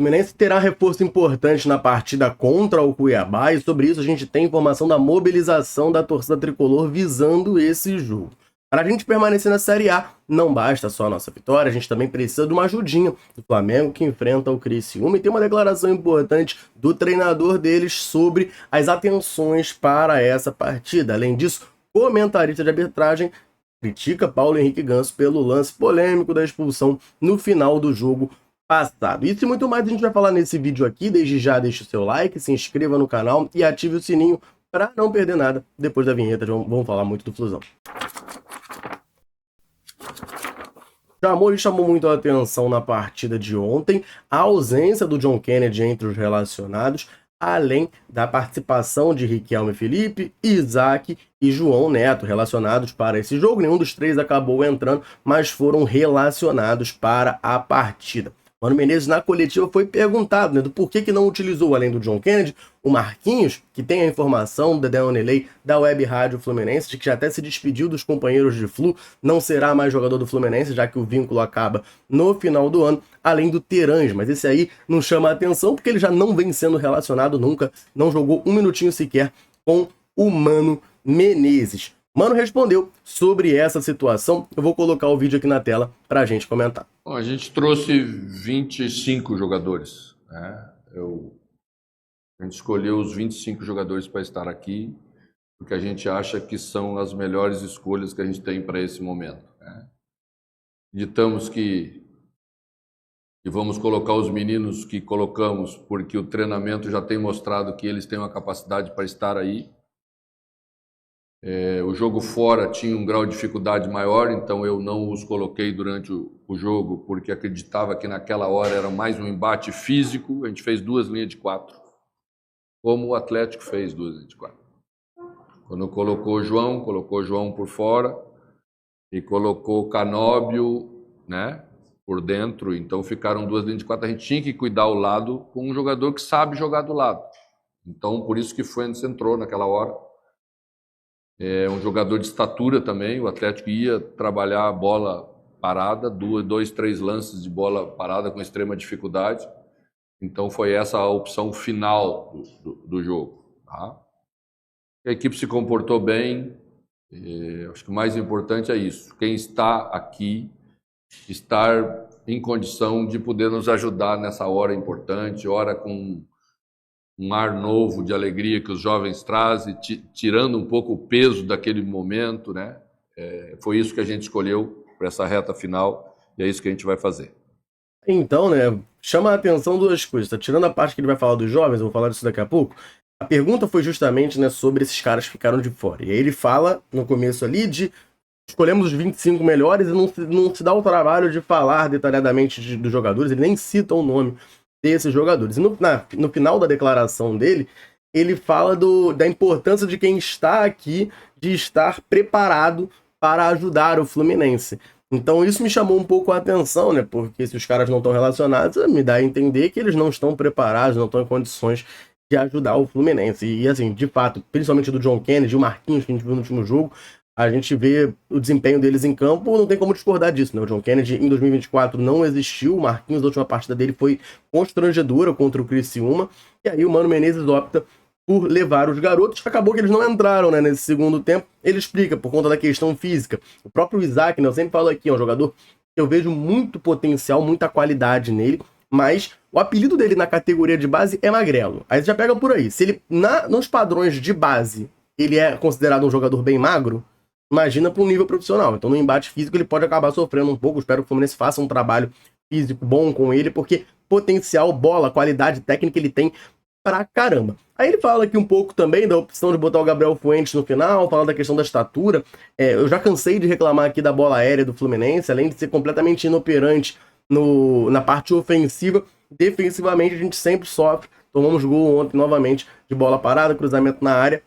O Fluminense terá reforço importante na partida contra o Cuiabá e sobre isso a gente tem informação da mobilização da torcida tricolor visando esse jogo. Para a gente permanecer na Série A, não basta só a nossa vitória, a gente também precisa de uma ajudinha do Flamengo que enfrenta o Criciúma e tem uma declaração importante do treinador deles sobre as atenções para essa partida. Além disso, o comentarista de arbitragem critica Paulo Henrique Ganso pelo lance polêmico da expulsão no final do jogo passado. Isso e muito mais a gente vai falar nesse vídeo aqui. Desde já deixe o seu like, se inscreva no canal e ative o sininho para não perder nada. Depois da vinheta vamos falar muito do Flusão. Chamou muito a atenção na partida de ontem a ausência do John Kennedy entre os relacionados, além da participação de Riquelme Felipe, Isaac e João Neto relacionados para esse jogo. Nenhum dos três acabou entrando, mas foram relacionados para a partida. Mano Menezes, na coletiva, foi perguntado, né, do porquê que não utilizou, além do John Kennedy, o Marquinhos, que tem a informação da Deonelei, da Web Rádio Fluminense, de que já até se despediu dos companheiros de Flu, não será mais jogador do Fluminense, já que o vínculo acaba no final do ano, além do Terãs, mas esse aí não chama a atenção, porque ele já não vem sendo relacionado nunca, não jogou um minutinho sequer com o Mano Menezes. Mano respondeu sobre essa situação. Eu vou colocar o vídeo aqui na tela para a gente comentar. Bom, a gente trouxe 25 jogadores, né? A gente escolheu os 25 jogadores para estar aqui, porque a gente acha que são as melhores escolhas que a gente tem para esse momento, né? Acreditamos que vamos colocar os meninos que colocamos, porque o treinamento já tem mostrado que eles têm uma capacidade para estar aí. O jogo fora tinha um grau de dificuldade maior, então eu não os coloquei durante o jogo, porque acreditava que naquela hora era mais um embate físico. A gente fez 2 linhas de 4, como o Atlético fez 2 linhas de 4. Quando colocou o João por fora e colocou o Canóbio, né, por dentro, então ficaram 2 linhas de 4. A gente tinha que cuidar o lado com um jogador que sabe jogar do lado. Então, por isso que Fuentes entrou naquela hora. É um jogador de estatura também. O Atlético ia trabalhar a bola parada, 2, 3 lances de bola parada com extrema dificuldade. Então foi essa a opção final do jogo, tá? A equipe se comportou bem. Acho que o mais importante é isso. Quem está aqui, estar em condição de poder nos ajudar nessa hora importante, hora com um ar novo de alegria que os jovens trazem, tirando um pouco o peso daquele momento, né? Foi isso que a gente escolheu para essa reta final e é isso que a gente vai fazer. Então, né, chama a atenção 2 coisas. Tá tirando a parte que ele vai falar dos jovens, eu vou falar disso daqui a pouco. A pergunta foi justamente, né, sobre esses caras que ficaram de fora. E aí ele fala no começo ali de escolhemos os 25 melhores e não se dá o trabalho de falar detalhadamente dos jogadores, ele nem cita o nome desses jogadores. E no final da declaração dele, ele fala da importância de quem está aqui, de estar preparado para ajudar o Fluminense. Então isso me chamou um pouco a atenção, né? Porque se os caras não estão relacionados, me dá a entender que eles não estão preparados, não estão em condições de ajudar o Fluminense. E assim, de fato, principalmente do John Kennedy, o Marquinhos, que a gente viu no último jogo, a gente vê o desempenho deles em campo, não tem como discordar disso, né? O John Kennedy em 2024 não existiu, o Marquinhos, a última partida dele foi constrangedora contra o Criciúma, e aí o Mano Menezes opta por levar os garotos. Acabou que eles não entraram, né, nesse segundo tempo. Ele explica, por conta da questão física. O próprio Isaac, né, eu sempre falo aqui, é um jogador que eu vejo muito potencial, muita qualidade nele, mas o apelido dele na categoria de base é Magrelo. Aí você já pega por aí. Se ele, nos padrões de base, ele é considerado um jogador bem magro, imagina para um nível profissional. Então no embate físico ele pode acabar sofrendo um pouco. Espero que o Fluminense faça um trabalho físico bom com ele, porque potencial, bola, qualidade técnica ele tem pra caramba. Aí ele fala aqui um pouco também da opção de botar o Gabriel Fuentes no final, fala da questão da estatura. Eu já cansei de reclamar aqui da bola aérea do Fluminense, além de ser completamente inoperante na parte ofensiva, defensivamente a gente sempre sofre. Tomamos gol ontem novamente de bola parada, cruzamento na área.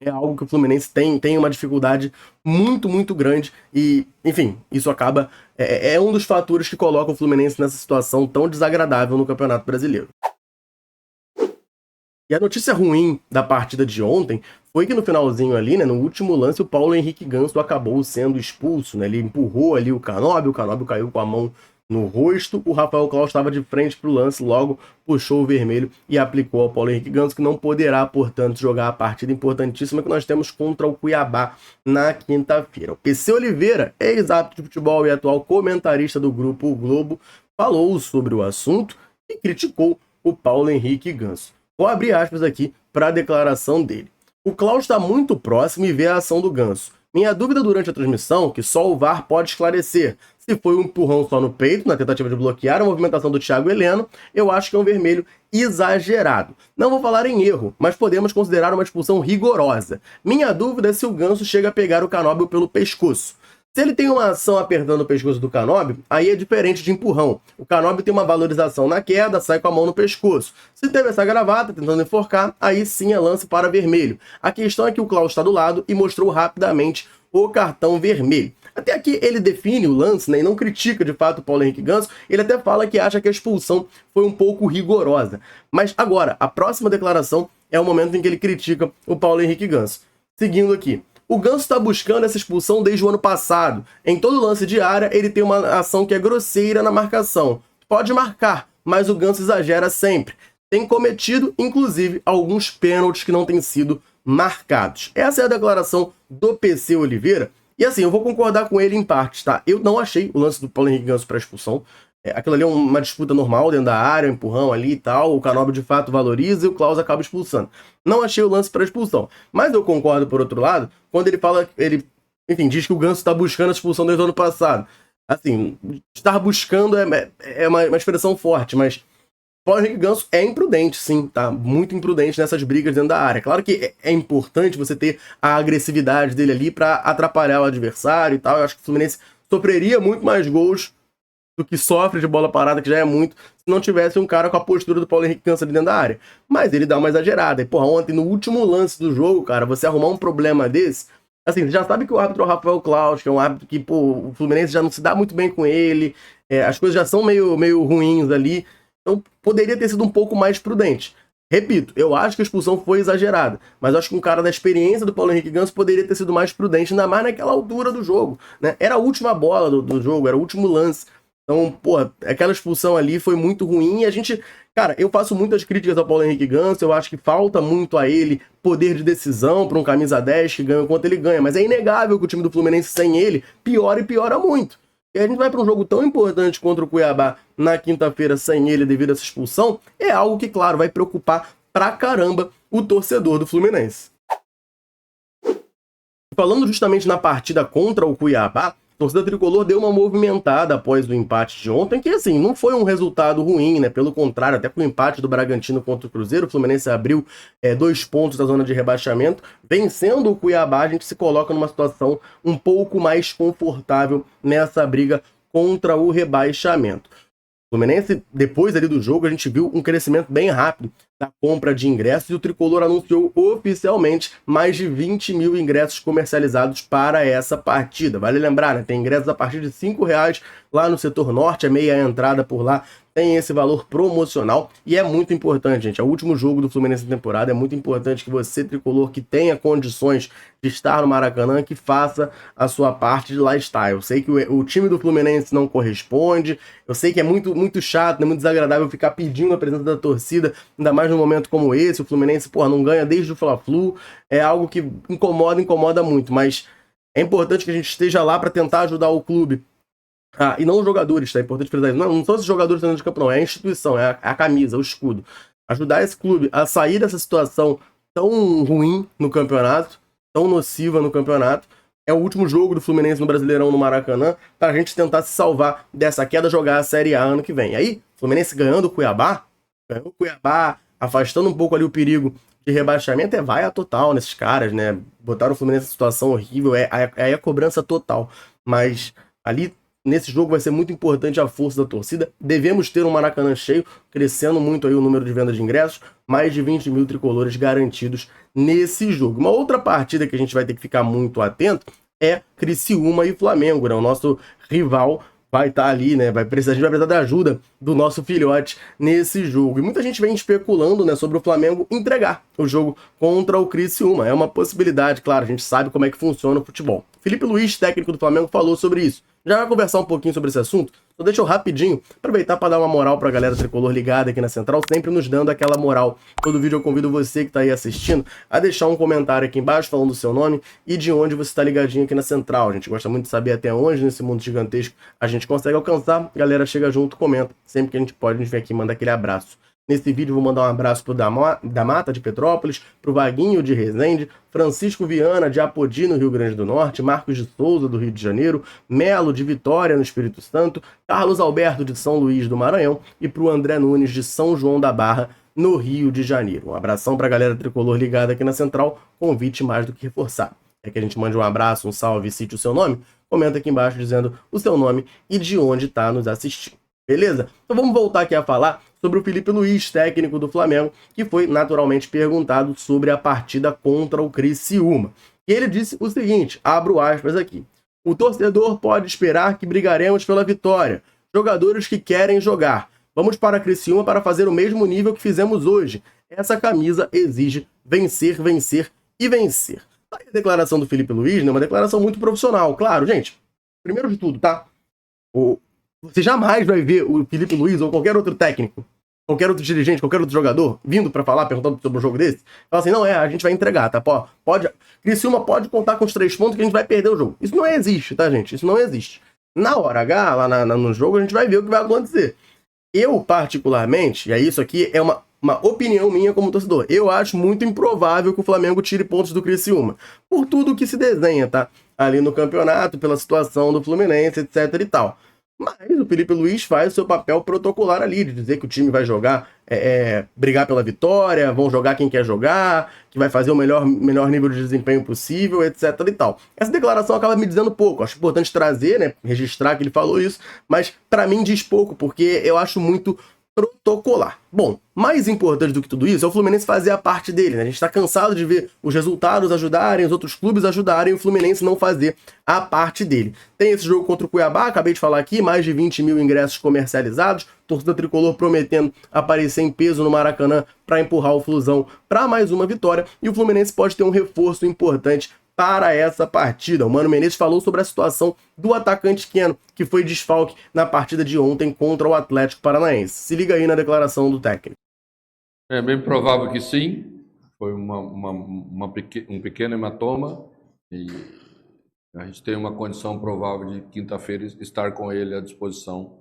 É algo que o Fluminense tem uma dificuldade muito, muito grande e, enfim, isso acaba... É um dos fatores que coloca o Fluminense nessa situação tão desagradável no Campeonato Brasileiro. E a notícia ruim da partida de ontem foi que no finalzinho ali, né, no último lance, o Paulo Henrique Ganso acabou sendo expulso, né? Ele empurrou ali o Canóbio caiu com a mão no rosto. O Rafael Claus estava de frente para o lance, logo puxou o vermelho e aplicou ao Paulo Henrique Ganso, que não poderá, portanto, jogar a partida importantíssima que nós temos contra o Cuiabá na quinta-feira. O PC Oliveira, ex-árbitro de futebol e atual comentarista do Grupo O Globo, falou sobre o assunto e criticou o Paulo Henrique Ganso. Vou abrir aspas aqui para a declaração dele. O Claus está muito próximo e vê a ação do Ganso. Minha dúvida durante a transmissão, que só o VAR pode esclarecer, se foi um empurrão só no peito, na tentativa de bloquear a movimentação do Thiago Heleno, eu acho que é um vermelho exagerado. Não vou falar em erro, mas podemos considerar uma expulsão rigorosa. Minha dúvida é se o Ganso chega a pegar o Canóbio pelo pescoço. Se ele tem uma ação apertando o pescoço do Canóbio, aí é diferente de empurrão. O Canóbio tem uma valorização na queda, sai com a mão no pescoço. Se teve essa gravata tentando enforcar, aí sim é lance para vermelho. A questão é que o Claus está do lado e mostrou rapidamente o cartão vermelho. Até aqui ele define o lance, né, e não critica de fato o Paulo Henrique Ganso. Ele até fala que acha que a expulsão foi um pouco rigorosa. Mas agora, a próxima declaração é o momento em que ele critica o Paulo Henrique Ganso. Seguindo aqui. O Ganso está buscando essa expulsão desde o ano passado. Em todo lance de área, ele tem uma ação que é grosseira na marcação. Pode marcar, mas o Ganso exagera sempre. Tem cometido, inclusive, alguns pênaltis que não têm sido marcados. Essa é a declaração do PC Oliveira. E assim, eu vou concordar com ele em partes, tá? Eu não achei o lance do Paulo Henrique Ganso para expulsão. Aquilo ali é uma disputa normal dentro da área, um empurrão ali e tal. O Canóbio de fato valoriza e o Claus acaba expulsando. Não achei o lance para expulsão. Mas eu concordo, por outro lado, quando ele fala, enfim, diz que o Ganso está buscando a expulsão desde o ano passado. Assim, estar buscando é uma expressão forte, mas o Paulo Henrique Ganso é imprudente, sim, tá? Muito imprudente nessas brigas dentro da área. Claro que é importante você ter a agressividade dele ali para atrapalhar o adversário e tal. Eu acho que o Fluminense sofreria muito mais gols do que sofre de bola parada, que já é muito, se não tivesse um cara com a postura do Paulo Henrique Ganso ali dentro da área. Mas ele dá uma exagerada. E, porra, ontem, no último lance do jogo, cara, você arrumar um problema desse, assim, você já sabe que o árbitro é o Rafael Claus, que é um árbitro que, pô, o Fluminense já não se dá muito bem com ele, as coisas já são meio ruins ali, então poderia ter sido um pouco mais prudente. Repito, eu acho que a expulsão foi exagerada, mas eu acho que um cara da experiência do Paulo Henrique Ganso poderia ter sido mais prudente, ainda mais naquela altura do jogo, né? Era a última bola do jogo, era o último lance. Então, pô, aquela expulsão ali foi muito ruim e a gente... Cara, eu faço muitas críticas ao Paulo Henrique Ganso, eu acho que falta muito a ele poder de decisão para um camisa 10 que ganha o quanto ele ganha, mas é inegável que o time do Fluminense sem ele piora e piora muito. E a gente vai para um jogo tão importante contra o Cuiabá na quinta-feira sem ele devido a essa expulsão, é algo que, claro, vai preocupar pra caramba o torcedor do Fluminense. Falando justamente na partida contra o Cuiabá, a torcida tricolor deu uma movimentada após o empate de ontem, que assim, não foi um resultado ruim, né? Pelo contrário, até com o empate do Bragantino contra o Cruzeiro, o Fluminense abriu 2 pontos da zona de rebaixamento. Vencendo o Cuiabá, a gente se coloca numa situação um pouco mais confortável nessa briga contra o rebaixamento. O Fluminense, depois ali do jogo, a gente viu um crescimento bem rápido da compra de ingressos e o Tricolor anunciou oficialmente mais de 20 mil ingressos comercializados para essa partida. Vale lembrar, né? Tem ingressos a partir de R$5 lá no setor norte, a meia entrada por lá tem esse valor promocional e é muito importante, gente. É o último jogo do Fluminense na temporada, é muito importante que você, tricolor, que tenha condições de estar no Maracanã, que faça a sua parte de lá estar. Eu sei que o time do Fluminense não corresponde, eu sei que é muito chato, é muito desagradável ficar pedindo a presença da torcida, ainda mais num momento como esse. O Fluminense, porra, não ganha desde o Fla-Flu, é algo que incomoda muito, mas é importante que a gente esteja lá para tentar ajudar o clube. E não os jogadores, tá? É importante frisar isso. Não são esses jogadores dentro de campo, não. É a instituição, é a camisa, o escudo. Ajudar esse clube a sair dessa situação tão ruim no campeonato, tão nociva no campeonato. É o último jogo do Fluminense no Brasileirão no Maracanã, pra gente tentar se salvar dessa queda, jogar a Série A ano que vem. Aí, Fluminense ganhando o Cuiabá, afastando um pouco ali o perigo de rebaixamento, vai a total nesses caras, né? Botaram o Fluminense em situação horrível, aí a cobrança total. Mas ali, nesse jogo, vai ser muito importante a força da torcida. Devemos ter um Maracanã cheio, crescendo muito aí o número de vendas de ingressos. Mais de 20 mil tricolores garantidos nesse jogo. Uma outra partida que a gente vai ter que ficar muito atento é Criciúma e Flamengo, né? O nosso rival vai estar ali, né? A gente vai precisar da ajuda do nosso filhote nesse jogo. E muita gente vem especulando, né, sobre o Flamengo entregar o jogo contra o Criciúma. É uma possibilidade, claro, a gente sabe como é que funciona o futebol. Felipe Luiz, técnico do Flamengo, falou sobre isso. Já vai conversar um pouquinho sobre esse assunto? Então deixa eu rapidinho aproveitar para dar uma moral pra galera tricolor ligada aqui na Central, sempre nos dando aquela moral. Todo vídeo eu convido você que tá aí assistindo a deixar um comentário aqui embaixo falando o seu nome e de onde você tá ligadinho aqui na Central. A gente gosta muito de saber até onde nesse mundo gigantesco a gente consegue alcançar. A galera chega junto, comenta. Sempre que a gente pode, a gente vem aqui e manda aquele abraço. Nesse vídeo eu vou mandar um abraço pro da Mata de Petrópolis, pro Vaguinho de Resende, Francisco Viana de Apodi no Rio Grande do Norte, Marcos de Souza do Rio de Janeiro, Melo de Vitória no Espírito Santo, Carlos Alberto de São Luís do Maranhão e pro André Nunes de São João da Barra no Rio de Janeiro. Um abração pra galera tricolor ligada aqui na Central, convite mais do que reforçado. É que a gente mande um abraço, um salve, cite o seu nome, comenta aqui embaixo dizendo o seu nome e de onde tá nos assistindo. Beleza? Então vamos voltar aqui a falar sobre o Felipe Luiz, técnico do Flamengo, que foi naturalmente perguntado sobre a partida contra o Criciúma. E ele disse o seguinte, abro aspas aqui: o torcedor pode esperar que brigaremos pela vitória. Jogadores que querem jogar. Vamos para a Criciúma para fazer o mesmo nível que fizemos hoje. Essa camisa exige vencer, vencer e vencer. A declaração do Felipe Luiz, né, uma declaração muito profissional. Claro, gente, primeiro de tudo, tá? Você jamais vai ver o Felipe Luiz ou qualquer outro técnico, qualquer outro dirigente, qualquer outro jogador vindo pra falar, perguntando sobre um jogo desse, fala assim, não, a gente vai entregar, tá? Criciúma pode contar com os 3 pontos que a gente vai perder o jogo. Isso não existe, tá, gente? Isso não existe. Na hora H, lá no jogo, a gente vai ver o que vai acontecer. Eu, particularmente, e aí isso aqui é uma opinião minha como torcedor, eu acho muito improvável que o Flamengo tire pontos do Criciúma, por tudo que se desenha, tá? Ali no campeonato, pela situação do Fluminense, etc e tal. Mas o Felipe Luiz faz o seu papel protocolar ali, de dizer que o time vai jogar, brigar pela vitória, vão jogar quem quer jogar, que vai fazer o melhor nível de desempenho possível, etc e tal. Essa declaração acaba me dizendo pouco, acho importante trazer, né, registrar que ele falou isso, mas pra mim diz pouco, porque eu acho muito protocolar. Bom, mais importante do que tudo isso é o Fluminense fazer a parte dele, né? A gente tá cansado de ver os resultados ajudarem, os outros clubes ajudarem, o Fluminense não fazer a parte dele. Tem esse jogo contra o Cuiabá, acabei de falar aqui, mais de 20 mil ingressos comercializados, torcida tricolor prometendo aparecer em peso no Maracanã para empurrar o Flusão para mais uma vitória, e o Fluminense pode ter um reforço importante para essa partida. O Mano Menezes falou sobre a situação do atacante Keno, que foi desfalque na partida de ontem contra o Atlético Paranaense. Se liga aí na declaração do técnico. É bem provável que sim. Foi um pequeno hematoma e a gente tem uma condição provável de quinta-feira estar com ele à disposição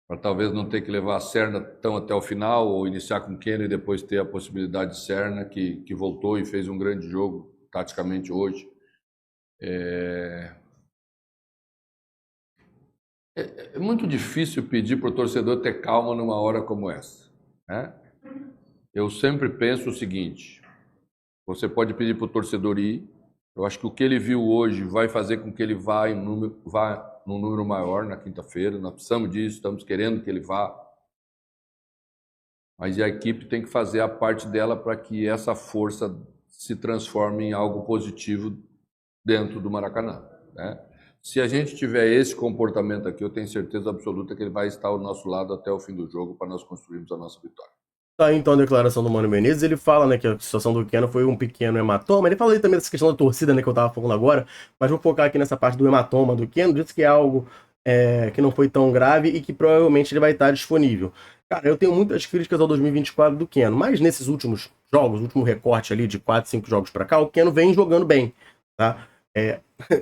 para talvez não ter que levar a Serna tão até o final ou iniciar com Keno e depois ter a possibilidade de Serna, que voltou e fez um grande jogo taticamente hoje. É muito difícil pedir para o torcedor ter calma numa hora como essa, né? Eu sempre penso o seguinte, você pode pedir para o torcedor ir, eu acho que o que ele viu hoje vai fazer com que ele vá num número maior na quinta-feira, nós precisamos disso, estamos querendo que ele vá, mas a equipe tem que fazer a parte dela para que essa força se transforme em algo positivo dentro do Maracanã, né? Se a gente tiver esse comportamento aqui, eu tenho certeza absoluta que ele vai estar ao nosso lado até o fim do jogo para nós construirmos a nossa vitória. Tá, então a declaração do Mano Menezes, ele fala, né, que a situação do Keno foi um pequeno hematoma. Ele fala aí também dessa questão da torcida, né, que eu tava falando agora, mas vou focar aqui nessa parte do hematoma do Keno. Disse que é algo que não foi tão grave e que provavelmente ele vai estar disponível. Cara, eu tenho muitas críticas ao 2024 do Keno, mas nesses últimos jogos, último recorte ali de 4, 5 jogos pra cá, o Keno vem jogando bem, tá?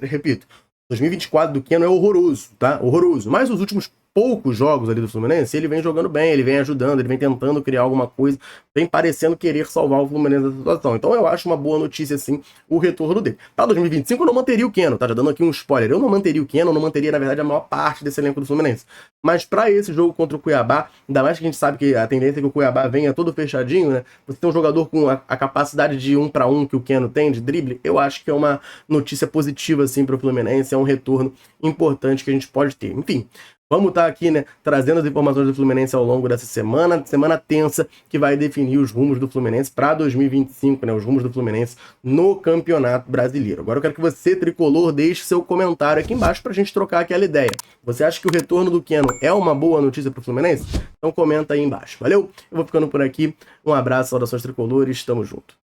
Repito, 2024 do Keno é horroroso, tá? Horroroso. Mas os últimos poucos jogos ali do Fluminense, ele vem jogando bem, ele vem ajudando, ele vem tentando criar alguma coisa, vem parecendo querer salvar o Fluminense da situação. Então eu acho uma boa notícia, sim, o retorno dele. Para 2025 eu não manteria o Keno, tá? Já dando aqui um spoiler. Eu não manteria o Keno, eu não manteria, na verdade, a maior parte desse elenco do Fluminense. Mas para esse jogo contra o Cuiabá, ainda mais que a gente sabe que a tendência é que o Cuiabá venha todo fechadinho, né? Você tem um jogador com a capacidade de 1 para 1 que o Keno tem, de drible, eu acho que é uma notícia positiva, assim, para o Fluminense, é um retorno importante que a gente pode ter. Enfim, vamos estar aqui, né, trazendo as informações do Fluminense ao longo dessa semana tensa, que vai definir os rumos do Fluminense para 2025, né, os rumos do Fluminense no Campeonato Brasileiro. Agora eu quero que você, tricolor, deixe seu comentário aqui embaixo para a gente trocar aquela ideia. Você acha que o retorno do Keno é uma boa notícia para o Fluminense? Então comenta aí embaixo, valeu? Eu vou ficando por aqui, um abraço, saudações tricolores, tamo junto.